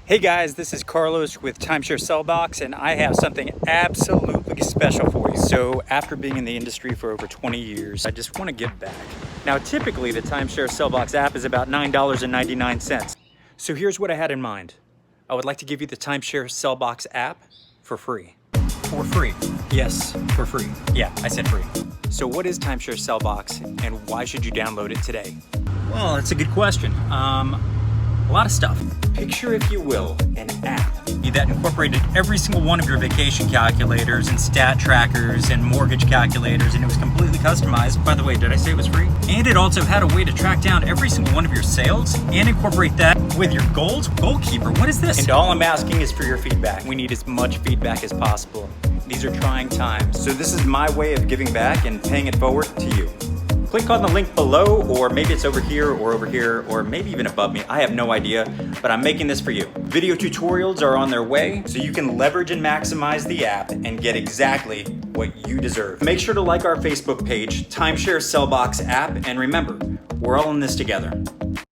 Hey guys, this is Carlos with Timeshare SellBOX, and I have something absolutely special for you. So after being in the industry for over 20 years, I just want to give back. Now typically the Timeshare SellBOX app is about $9.99. So here's what I had in mind. I would like to give you the Timeshare SellBOX app for free. For free. Yes, for free. Yeah, I said free. So what is Timeshare SellBOX and why should you download it today? Well, that's a good question. A lot of stuff. Picture, if you will, an app that incorporated every single one of your vacation calculators and stat trackers and mortgage calculators, and it was completely customized. By the way, did I say it was free? And it also had a way to track down every single one of your sales and incorporate that with your goals. Goalkeeper, what is this? And all I'm asking is for your feedback. We need as much feedback as possible. These are trying times. So this is my way of giving back and paying it forward to you. Click on the link below, or maybe it's over here, or maybe even above me. I have no idea, but I'm making this for you. Video tutorials are on their way, so you can leverage and maximize the app and get exactly what you deserve. Make sure to like our Facebook page, Timeshare SellBOX app, and remember, we're all in this together.